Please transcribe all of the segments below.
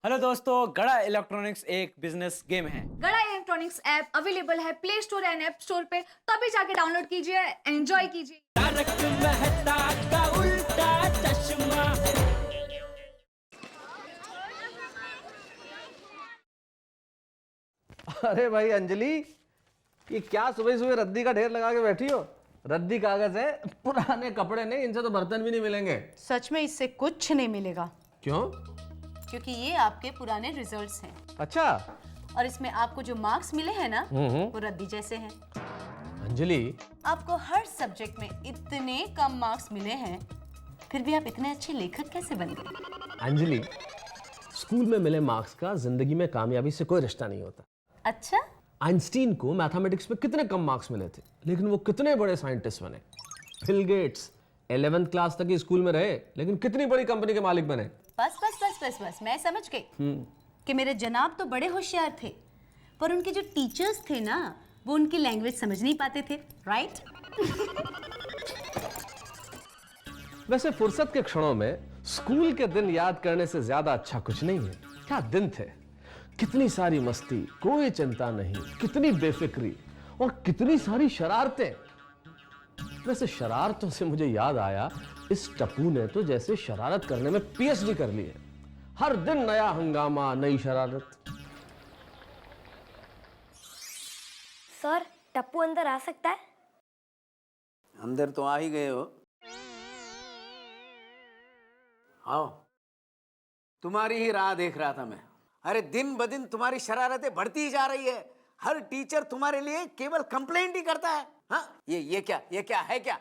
Hello दोस्तों, गड़ा electronics एक बिजनेस गेम है। गड़ा इलेक्ट्रॉनिक्स ऐप अवेलेबल है play store and app store पे, तभी जाके डाउनलोड कीजिए, एंजॉय कीजिए। तारक मेहता का उल्टा चश्मा। अरे भाई अंजलि, ये क्या सुबह सुबह रद्दी का ढेर लगा के बैठी हो? रद्दी कागज है, पुराने कपड़े नहीं, इनसे तो बर्तन भी नहीं मिलेंगे। सच में इससे कुछ नहीं मिलेगा। क्यों? क्योंकि ये आपके पुराने रिजल्ट्स हैं अच्छा और इसमें आपको जो मार्क्स मिले हैं ना वो रद्दी जैसे हैं। अंजलि, आपको हर सब्जेक्ट में इतने कम मार्क्स मिले हैं, फिर भी आप इतने अच्छे लेखक कैसे बन गए? अंजलि, स्कूल में मिले मार्क्स का जिंदगी में कामयाबी से कोई रिश्ता नहीं होता। अच्छा, आइंस्टीन को मैथमेटिक्स में कितने कम मार्क्स मिले थे, लेकिन वो कितने बड़े साइंटिस्ट बने। बिल गेट्स 11th क्लास तक ही स्कूल में रहे, लेकिन कितनी बड़ी कंपनी के मालिक बने। बस बस बस बस बस, मैं समझ गई कि मेरे जनाब तो बड़े होशियार थे, पर उनके जो टीचर्स थे ना, वो उनकी लैंग्वेज समझ नहीं पाते थे, राइट? वैसे फुर्सत के क्षणों में स्कूल के दिन याद करने से ज्यादा अच्छा कुछ नहीं है। क्या दिन थे, कितनी सारी मस्ती, कोई चिंता नहीं, कितनी बेफिक्री और कितनी सारी शरारतें। वैसे शरारतों से मुझे याद आया, इस टप्पू ने तो जैसे शरारत करने में पीएचडी कर ली है। हर दिन नया हंगामा, नई शरारत। सर, टप्पू अंदर आ सकता है? अंदर तो आ ही गए हो। आओ, तुम्हारी ही राह देख रहा था मैं। अरे दिन ब दिन तुम्हारी शरारतें बढ़ती ही जा रही है। हर टीचर तुम्हारे लिए केवल कंप्लेंट ही करता है। हाँ, ये क्या है क्या?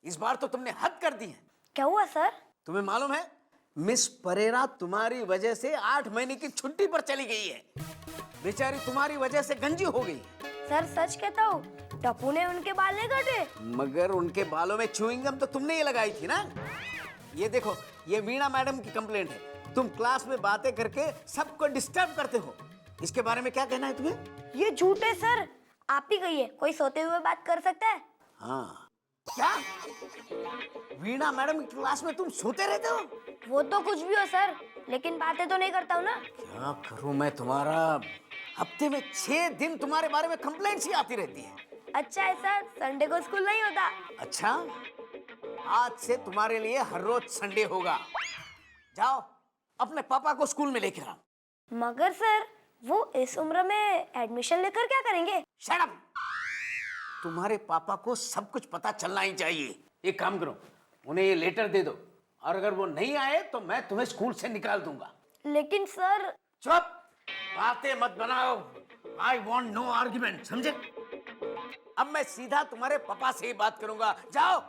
इस बार तो तुमने हद कर दी है। क्या हुआ सर? तुम्हें मालूम है, मिस परेरा तुम्हारी वजह से 8 महीने की छुट्टी पर चली गई है। बेचारी तुम्हारी वजह से गंजी हो गई। सर सच कहता हूँ, टप्पू ने उनके बाल नहीं काटे। मगर उनके बालों में च्युइंग गम तो तुमने ये लगाई थी ना। ये देखो, ये वीणा मैडम की कंप्लेंट है। तुम क्लास में बातें करके सबको डिस्टर्ब करते हो। इसके बारे में क्या कहना है तुम्हें? ये झूठ है सर, आप ही कहिए, कोई सोते हुए बात कर सकता है? हाँ, क्या वीणा मैडम की क्लास में तुम सोते रहते हो? वो तो कुछ भी हो सर, लेकिन बातें तो नहीं करता हूँ ना। क्या करूं मैं तुम्हारा? हफ्ते में 6 दिन तुम्हारे बारे में कंप्लेंट्स ही आती रहती है। अच्छा है सर, संडे को स्कूल नहीं होता। अच्छा, आज से तुम्हारे लिए हर रोज संडे होगा। जाओ, अपने पापा को स्कूल में लेकर आओ। मगर सर, वो इस उम्र में एडमिशन लेकर क्या करेंगे? Shut up! तुम्हारे पापा को सब कुछ पता चलना ही चाहिए। एक काम करो, उन्हें ये लेटर दे दो, और अगर वो नहीं आए तो मैं तुम्हें स्कूल से निकाल दूंगा। लेकिन सर। चुप! बातें मत बनाओ। I want no argument, समझे? अब मैं सीधा तुम्हारे पापा से ही बात करूंगा। जाओ।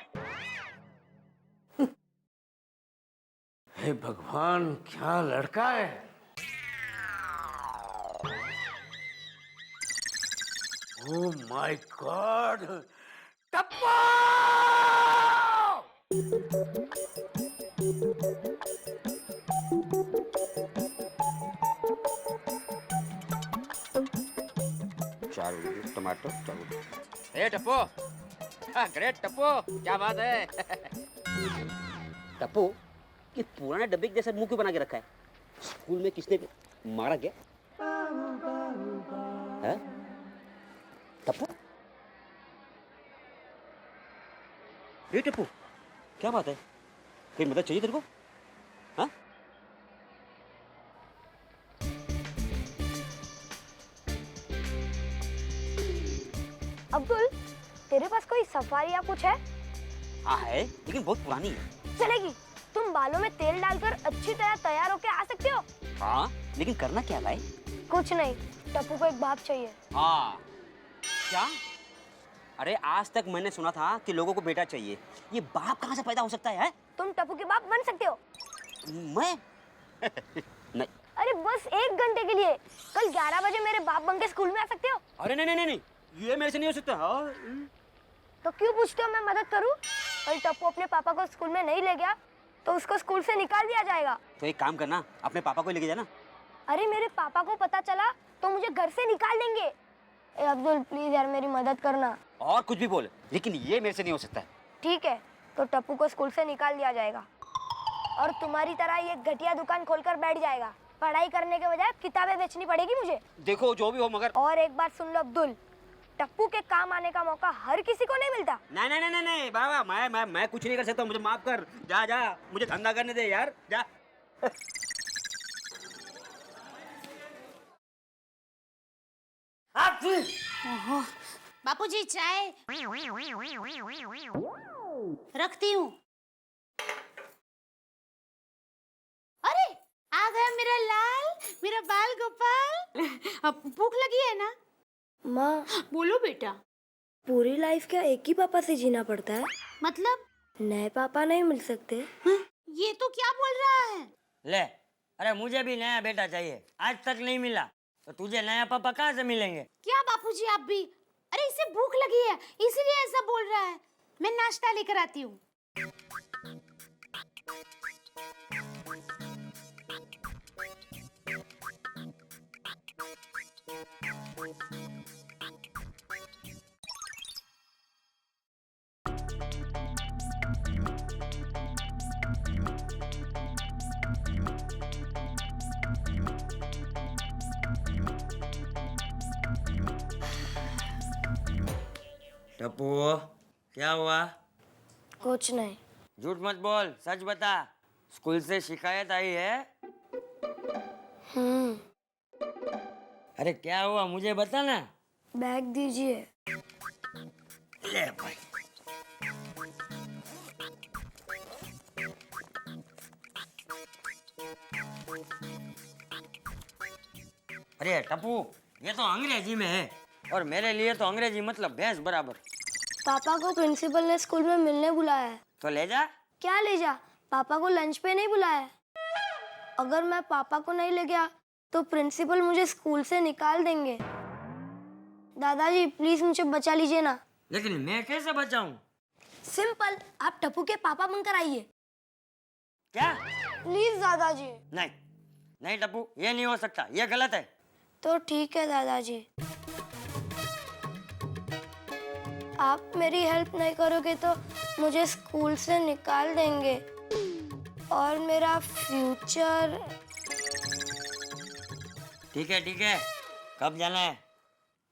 हे भगवान, क्या लड़का है। Oh my God! टप्पू! टमाटर ए टप्पू, ग्रेट टप्पू, क्या बात है। टप्पू, ये पुराने डब्बे के जैसा मुंह क्यों बना के रखा है? स्कूल में किसने मारा क्या? है? टप्पू, ए टप्पू, क्या बात है? कोई मदद चाहिए तेरे को? हाँ? अब्दुल, तेरे पास कोई सफारी या कुछ है? हाँ है, लेकिन बहुत पुरानी है। चलेगी? तुम बालों में तेल डालकर अच्छी तरह तैयार होके आ सकते हो। हाँ, लेकिन करना क्या भाई? कुछ नहीं, टप्पू को एक बाप चाहिए। हाँ, क्या? अरे आज तक मैंने सुना था कि लोगों को बेटा चाहिए। ये बाप कहाँ से पैदा हो सकता है? तुम टप्पू के बाप बन सकते हो। मैं? नहीं। अरे बस 1 घंटे के लिए, कल 11 बजे मेरे बाप बन के स्कूल में आ सकते हो। अरे नहीं नहीं नहीं, ये मेरे से नहीं हो सकता। हाँ। तो क्यों पूछते हो मैं मदद करूं? कल टप्पू अपने पापा को स्कूल में नहीं ले गया तो उसको स्कूल से निकाल दिया जाएगा। तो एक काम करना, अपने पापा को लेके जाना। अरे मेरे पापा को पता चला तो मुझे घर से निकाल देंगे। ए अब्दुल, प्लीज यार मेरी मदद करना। और कुछ भी बोल, लेकिन ये मेरे से नहीं हो सकता। ठीक है, तो टप्पू को स्कूल से निकाल दिया जाएगा और तुम्हारी तरह ये घटिया दुकान खोलकर बैठ जाएगा। पढ़ाई करने के बजाय किताबें बेचनी पड़ेगी मुझे। देखो जो भी हो मगर और एक बात सुन लो अब्दुल, टप्पू के काम आने का मौका हर किसी को नहीं मिलता। नहीं नहीं नहीं नहीं बाबा मैं कुछ नहीं कर सकता, मुझे माफ कर। जा जा, मुझे धंधा करने दे यार, जा। बापूजी चाय रखती हूँ। अरे आ गया मेरा लाल, मेरा बाल गोपाल। अब भूख लगी है ना? माँ, बोलो बेटा। पूरी लाइफ क्या एक ही पापा से जीना पड़ता है? मतलब नए पापा नहीं मिल सकते? ये तो क्या बोल रहा है? ले, अरे मुझे भी नया बेटा चाहिए, आज तक नहीं मिला, तो तुझे नया पापा कहाँ से मिलेंगे? क्या बापूजी आप भी? अरे इसे भूख लगी है इसलिए ऐसा बोल रहा है। मैं नाश्ता लेकर आती हूँ। टप्पू, क्या हुआ? कुछ नहीं। झूठ मत बोल, सच बता। स्कूल से शिकायत आई है? अरे क्या हुआ, मुझे बता ना। बैग दीजिए। ले भाई। अरे टप्पू, ये तो अंग्रेजी में है और मेरे लिए तो अंग्रेजी मतलब भैंस बराबर। पापा को प्रिंसिपल ने स्कूल में मिलने बुलाया है। तो ले जा। क्या ले जा? पापा को लंच पे नहीं बुलाया है। अगर मैं पापा को नहीं ले गया तो प्रिंसिपल मुझे स्कूल से निकाल देंगे। दादाजी प्लीज मुझे बचा लीजिए ना। लेकिन मैं कैसे बचाऊं? सिंपल, आप टप्पू के पापा बनकर आइए। क्या? प्लीज दादाजी। नहीं नहीं टप्पू, ये नहीं हो सकता, ये गलत है। तो ठीक है दादाजी, आप मेरी हेल्प नहीं करोगे तो मुझे स्कूल से निकाल देंगे और मेरा फ्यूचर। ठीक है, कब जाना है?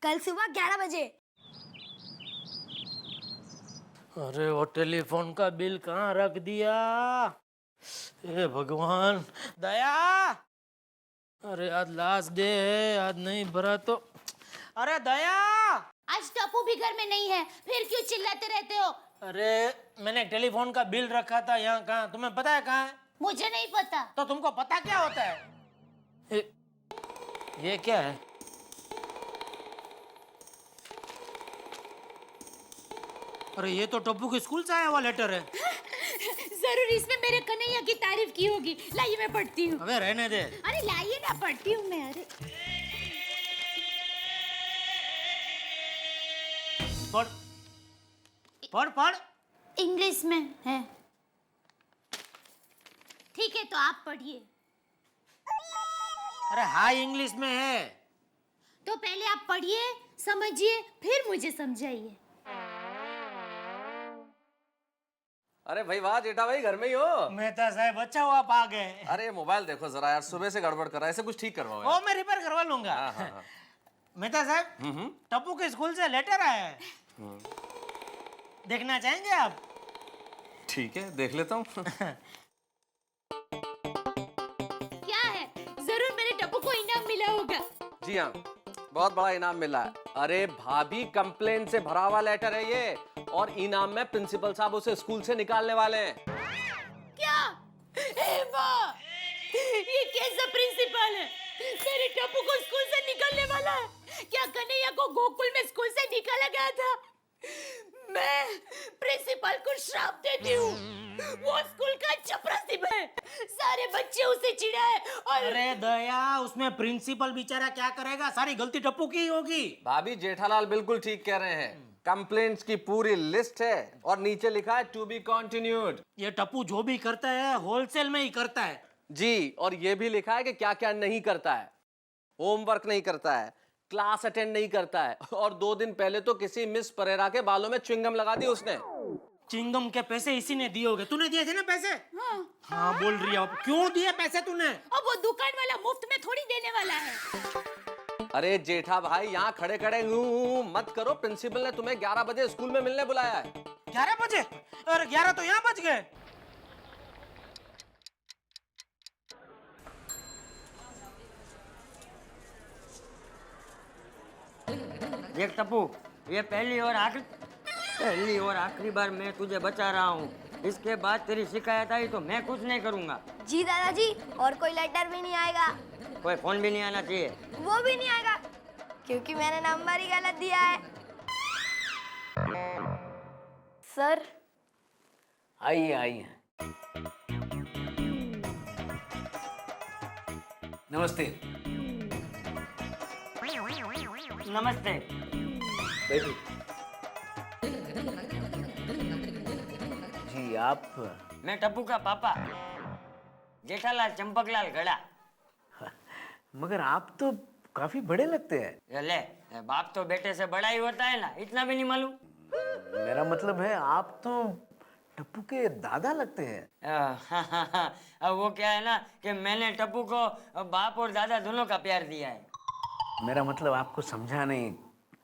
कल सुबह 11 बजे। अरे वो टेलीफोन का बिल कहाँ रख दिया? हे भगवान, दया। अरे आज लास्ट डे है, आज नहीं भरा तो। अरे दया, आज टप्पू भी घर में नहीं है, फिर क्यों चिल्लाते रहते हो? अरे मैंने टेलीफोन का बिल रखा था यहाँ, कहाँ तुम्हें पता है कहाँ है? मुझे नहीं पता। तो तुमको पता क्या होता है? ये क्या है? अरे ये तो टप्पू के स्कूल से आया हुआ लेटर है। जरूर इसमें मेरे कन्हैया की तारीफ की होगी। लाइए मैं पढ़ती हूँ। अबे रहने दे। अरे लाइए ना, पढ़ती हूँ मैं। अरे पढ़ पढ़ पढ़। इंग्लिश में है। ठीक है तो आप पढ़िए। अरे हाई इंग्लिश में है। तो पहले आप पढ़िए, समझिए, फिर मुझे समझाइए। अरे भाई वाह जेठा भाई, घर में ही हो? मेहता साहब अच्छा हुआ आप आ गए। अरे मोबाइल देखो जरा यार, सुबह से गड़बड़ कर रहा है, ऐसे कुछ ठीक करवाओ यार। ओ मैं रिपेयर करवा लूंगा। हाँ। मेहता साहब, टप्पू के स्कूल से लेटर आया है। देखना चाहेंगे आप? ठीक है, देख लेता हूँ। क्या है? जरूर मेरे टप्पू को इनाम मिला होगा। जी हाँ, बहुत बड़ा इनाम मिला है। अरे भाभी, कंप्लेन से भरा हुआ लेटर है ये, और इनाम में प्रिंसिपल साहब उसे स्कूल से निकालने वाले हैं। क्या? ए माँ, ये कैसा प्रिंसिपल है? मेरे टप्पू को स्कूल से निकालने वाला है? क्या कन्हैया को गोकुल में स्कूल से निकाला गया था? मैं प्रिंसिपल को श्राप देती हूँ। वो स्कूल का चपरासी है, सारे बच्चे उसे चिढ़ाए और। अरे दया, उसमें प्रिंसिपल बेचारा क्या करेगा? सारी गलती टप्पू की ही होगी। भाभी जेठालाल बिल्कुल ठीक कह रहे हैं। कंप्लेंट्स की पूरी लिस्ट है और नीचे लिखा है टू बी कंटिन्यूड। ये टप्पू जो भी करता है होलसेल में ही करता है। जी, और ये भी लिखा है कि क्या क्या नहीं करता है। होमवर्क नहीं करता है, क्लास अटेंड नहीं करता है, और 2 दिन पहले तो किसी मिस परेरा के बालों में च्युइंगम लगा दी उसने। चिंगम के पैसे इसी ने दिए होगे। तूने दिए थे ना पैसे? हाँ। हाँ बोल रही है। अब क्यों दिए पैसे तूने? अब वो दुकान वाला मुफ्त में थोड़ी देने वाला है। अरे जेठा भाई, यहाँ खड़े खड़े मत करो। प्रिंसिपल ने तुम्हें 11 बजे स्कूल में मिलने बुलाया है। 11 बजे? और 11 तो यहाँ बज गए। देख टप्पू, ये पहली और आखिरी बार मैं तुझे बचा रहा हूँ। इसके बाद तेरी शिकायत आई तो मैं कुछ नहीं करूँगा। जी दादाजी, और कोई लेटर भी नहीं आएगा। कोई फोन भी नहीं आना चाहिए। वो भी नहीं आएगा क्योंकि मैंने नंबर ही गलत दिया है। सर, आइए आइए। नमस्ते। नमस्ते। बैठिए। जी आप? मैं टप्पू का पापा, जेठालाल चंपकलाल गड़ा। मगर आप तो काफी बड़े लगते हैं। ये ले, बाप तो बेटे से बड़ा ही होता है ना, इतना भी नहीं मालूम? मेरा मतलब है आप तो टप्पू के दादा लगते हैं। अब वो क्या है ना कि मैंने टप्पू को बाप और दादा दोनों का प्यार दिया है। मेरा मतलब आपको समझा नहीं।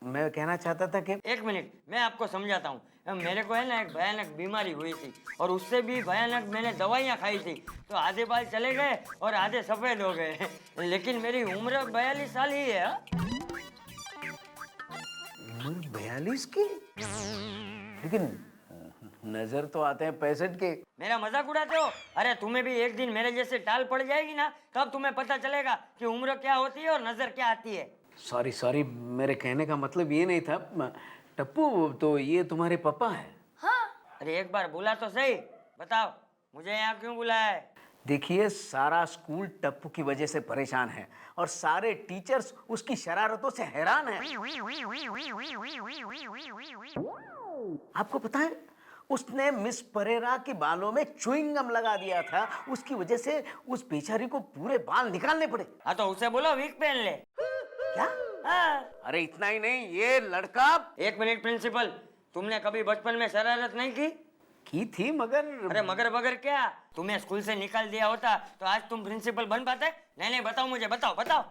मैं कहना चाहता था कि एक मिनट, मैं आपको समझाता हूँ। मेरे को है ना एक भयानक बीमारी हुई थी और उससे भी भयानक मैंने दवाइयाँ खाई थी, तो आधे बाल चले गए और आधे सफेद हो गए। लेकिन मेरी उम्र 42 साल ही है। उम्र 42 की? लेकिन नजर तो आते हैं 65 के। मेरा मजाक उड़ाते हो? अरे तुम्हें भी एक दिन मेरे जैसे टाल पड़ जाएगी ना, तब तुम्हें पता चलेगा कि उम्र क्या होती है और नजर क्या आती है। सॉरी सॉरी, मेरे कहने का मतलब ये नहीं था। टप्पू, तो ये तुम्हारे पापा हैं? हाँ। अरे एक बार बोला तो सही, बताओ मुझे यहाँ क्यों बुलाया है? देखिए, सारा स्कूल टप्पू की वजह से परेशान है और सारे टीचर्स उसकी शरारतों से हैरान हैं। आपको पता है, उसने मिस परेरा के बालों में च्युइंगम लगा दिया था। उसकी वजह से उस बेचारी को पूरे बाल निकालने पड़े। हाँ तो उसे बोलो विग पहन ले। क्या? हाँ। अरे इतना ही नहीं, ये लड़का। एक मिनट प्रिंसिपल, तुमने कभी बचपन में शरारत नहीं की थी मगर। अरे मगर बगर क्या, तुम्हें स्कूल से निकाल दिया होता तो आज तुम प्रिंसिपल बन पाते? नहीं बताओ मुझे, बताओ।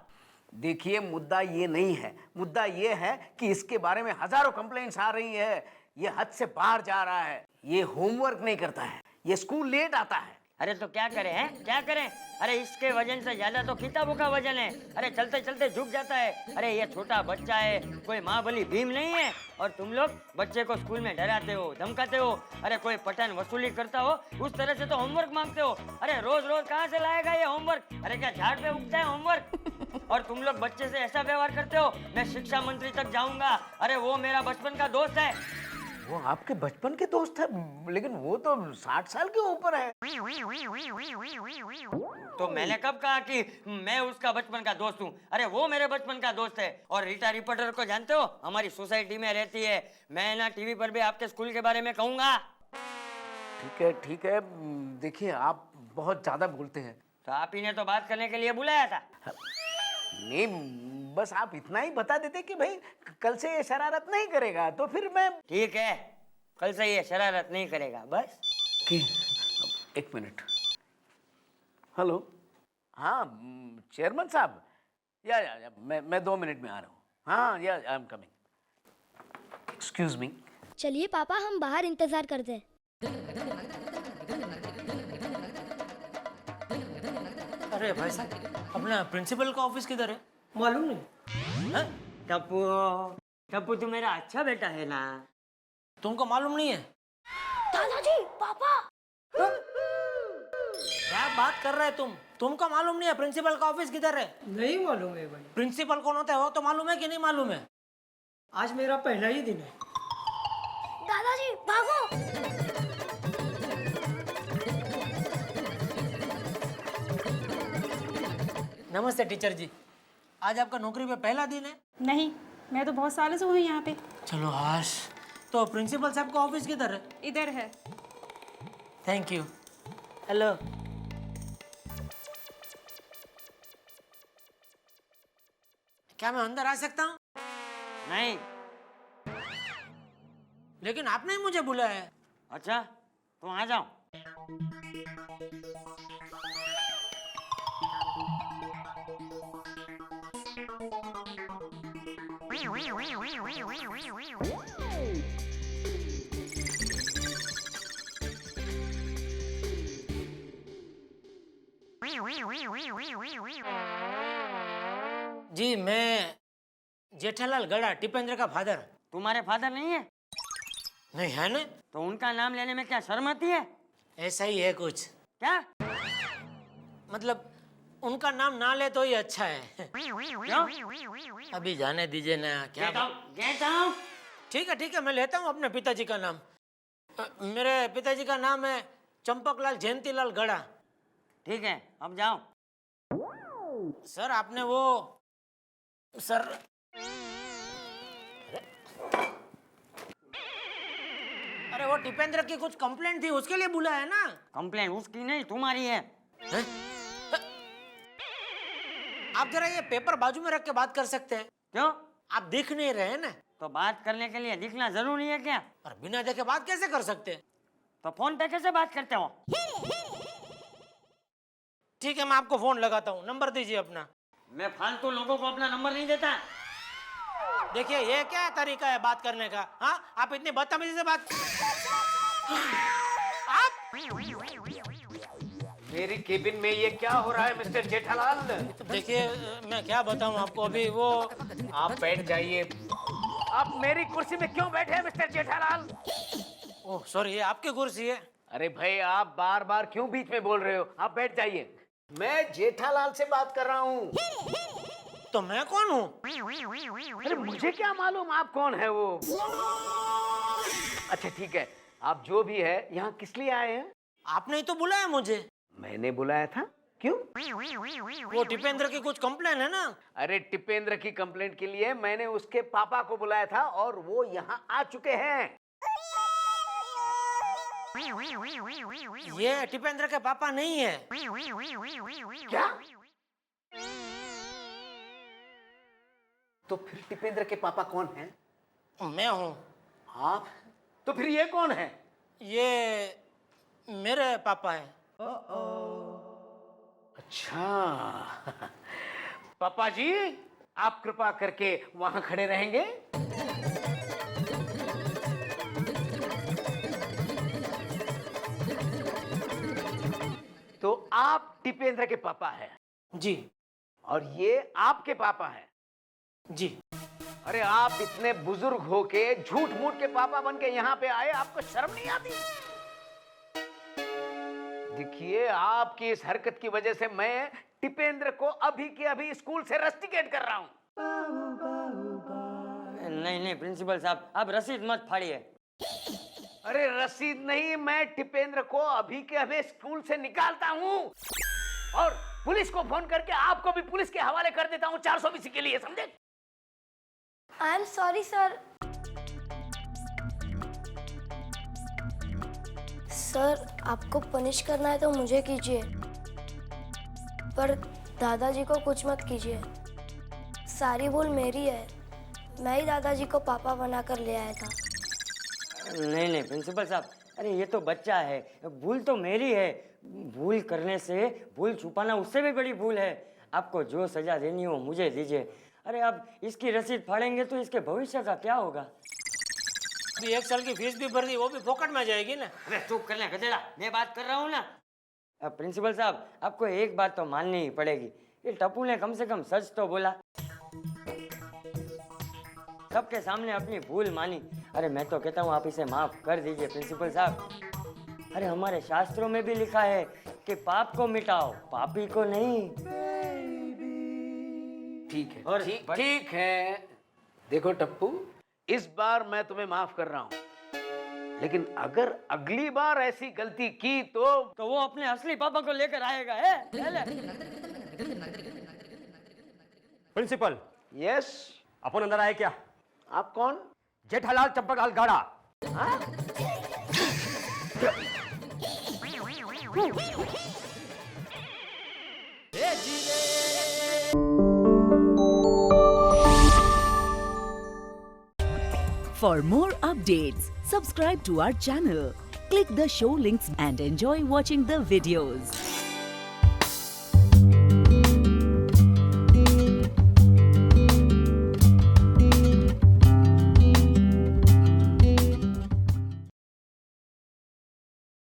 देखिए, मुद्दा ये नहीं है। मुद्दा ये है कि इसके बारे में हजारों कंप्लेंट्स आ रही है। ये हद से बाहर जा रहा है। ये होमवर्क नहीं करता है, ये स्कूल लेट आता है। अरे तो क्या करें हैं, क्या करें? अरे इसके वजन से ज्यादा तो किताबों का वजन है। अरे चलते चलते झुक जाता है। अरे ये छोटा बच्चा है, कोई महाबली भीम नहीं है। और तुम लोग बच्चे को स्कूल में डराते हो, धमकाते हो। अरे कोई पठन वसूली करता हो उस तरह से तो होमवर्क मांगते हो। अरे रोज रोज कहाँ से लाएगा ये होमवर्क? अरे क्या झाड़ पे उगता है होमवर्क? और तुम लोग बच्चे से ऐसा व्यवहार करते हो। मैं शिक्षा मंत्री तक जाऊंगा। अरे वो मेरा बचपन का दोस्त है। वो आपके बचपन के दोस्त है, लेकिन वो तो 60 साल के ऊपर है। तो मैंने कब कहा कि मैं उसका बचपन का दोस्त हूँ? अरे वो मेरे बचपन का दोस्त है। और रीटा रिपोर्टर को जानते हो, हमारी सोसाइटी में रहती है। मैं ना टीवी पर भी आपके स्कूल के बारे में कहूंगा। ठीक है। देखिए, आप बहुत ज्यादा बोलते हैं। तो आप ही ने तो बात करने के लिए बुलाया था। नहीं, बस आप इतना ही बता देते कि भाई कल से ये शरारत नहीं करेगा, तो फिर मैं। ठीक है, कल से ये शरारत नहीं करेगा बस। एक मिनट। हेलो। हाँ चेयरमैन साहब, या मैं 2 मिनट में आ रहा हूँ। हाँ, या I am coming. Excuse me. चलिए पापा, हम बाहर इंतजार करते हैं। अरे भाई साहब, अपना प्रिंसिपल का ऑफिस किधर है? मालूम नहीं है? टप्पू तू मेरा अच्छा बेटा है ना। तुमको मालूम नहीं है? दादाजी, पापा। क्या बात कर रहे तुम? तुमको मालूम नहीं है प्रिंसिपल का ऑफिस किधर है? नहीं मालूम है भाई। प्रिंसिपल कौन होता है वो तो मालूम है कि नहीं मालूम है? आज मेरा पहला ही दिन है। दादाजी भागो। नमस्ते टीचर जी, आज आपका नौकरी पे पहला दिन है? नहीं, मैं तो बहुत सालों से हूँ यहाँ पे। चलो हाश। तो प्रिंसिपल साहब का ऑफिस किधर है? इधर है। Thank you. हेलो। क्या मैं अंदर आ सकता हूँ? नहीं। लेकिन आपने ही मुझे बुलाया है। अच्छा तो आ जाओ। जी मैं जेठालाल गड़ा, टिपेंद्र का फादर। तुम्हारे फादर नहीं है? नहीं है ना? तो उनका नाम लेने में क्या शर्म आती है? ऐसा ही है कुछ। क्या? मतलब उनका नाम ना ले तो ही अच्छा है। क्यों? अभी जाने दीजिए ना क्या। Get out. ठीक है मैं लेता हूँ अपने पिताजी का नाम। मेरे पिताजी का नाम है चंपकलाल जयंतीलाल गड़ा। ठीक है अब जाओ। सर आपने वो सर अरे वो टिपेंद्र की कुछ कंप्लेंट थी उसके लिए बुलाया है ना। कंप्लेंट उसकी नहीं तुम्हारी है। आप जरा ये पेपर बाजू में रख के बात कर सकते हैं? क्यों? आप दिख नहीं रहे हैं ना। तो बात करने के लिए दिखना जरूरी है क्या? और बिना देखे बात कैसे कर सकते हैं? तो फोन पे कैसे बात करते हो? ठीक है मैं आपको फोन लगाता हूँ, नंबर दीजिए अपना। मैं फालतू लोगों को अपना नंबर नहीं देता। देखिए ये क्या तरीका है बात करने का? हाँ आप इतनी बदतमीजी से बात आप मेरी केबिन में ये क्या हो रहा है मिस्टर जेठालाल? देखिए मैं क्या बताऊँ आपको। अभी वो आप बैठ जाइए। आप मेरी कुर्सी में क्यों बैठे हैं मिस्टर जेठालाल? ओह सॉरी ये आपकी कुर्सी है। अरे भाई आप बार बार क्यों बीच में बोल रहे हो? आप बैठ जाइए। मैं जेठालाल से बात कर रहा हूँ। तो मैं कौन हूँ? अरे मुझे क्या मालूम आप कौन है वो। अच्छा ठीक है, आप जो भी है यहाँ किस लिए आए हैं? आपने ही तो बुलाया मुझे। मैंने बुलाया था? क्यों? वो टिपेंद्र की कुछ कंप्लेन है ना। अरे टिपेंद्र की कंप्लेंट के लिए मैंने उसके पापा को बुलाया था और वो यहाँ आ चुके हैं। ये टिपेंद्र के पापा नहीं है। क्या? तो फिर टिपेंद्र के पापा कौन हैं? मैं हूँ। आप? तो फिर ये कौन है? ये मेरे पापा है। अच्छा पापा जी आप कृपा करके वहां खड़े रहेंगे। तो आप टिपेंद्र के पापा हैं? जी। और ये आपके पापा हैं? जी। अरे आप इतने बुजुर्ग होके झूठ मूठ के पापा बन के यहाँ पे आए, आपको शर्म नहीं आती? देखिए आपकी इस हरकत की वजह से मैं टिपेंद्र को अभी के अभी स्कूल से रस्टिकेट कर रहा हूँ। नहीं प्रिंसिपल साहब आप रसीद मत फाड़िए। अरे रसीद नहीं, मैं टिपेंद्र को अभी के अभी स्कूल से निकालता हूँ और पुलिस को फोन करके आपको भी पुलिस के हवाले कर देता हूँ 420 के लिए, समझे? I am sorry sir. Sir आपको पनिश करना है तो मुझे कीजिए, पर दादाजी को कुछ मत कीजिए। सारी भूल मेरी है, मैं ही दादाजी को पापा बनाकर ले आया था। नहीं प्रिंसिपल साहब, अरे ये तो बच्चा है, भूल तो मेरी है। भूल करने से भूल छुपाना उससे भी बड़ी भूल है। आपको जो सजा देनी हो मुझे दीजिए। अरे अब इसकी रसीद फाड़ेंगे तो इसके भविष्य का क्या होगा? अभी 1 साल की फीस भी भर दी, वो भी फोकट में जाएगी ना। अरे चुप कर ले गधेड़ा, मैं बात कर रहा हूँ ना। अब प्रिंसिपल साहब आपको एक बात तो माननी ही पड़ेगी, ये टप्पू ने कम से कम सच तो बोला, सबके सामने अपनी भूल मानी। अरे मैं तो कहता हूँ आप इसे माफ कर दीजिए प्रिंसिपल साहब। अरे हमारे शास्त्रों में भी लिखा है कि पाप को मिटाओ, पापी को नहीं। ठीक है और ठीक है। देखो टप्पू, इस बार मैं तुम्हें माफ कर रहा हूँ, लेकिन अगर अगली बार ऐसी गलती की तो वो अपने असली पापा को लेकर आएगा है? प्रिंसिपल। यस। अपन अंदर आए क्या? आप कौन? जेठालाल चंपकलाल गाड़ा। For more updates, subscribe to our channel, Click the show links and enjoy watching the videos.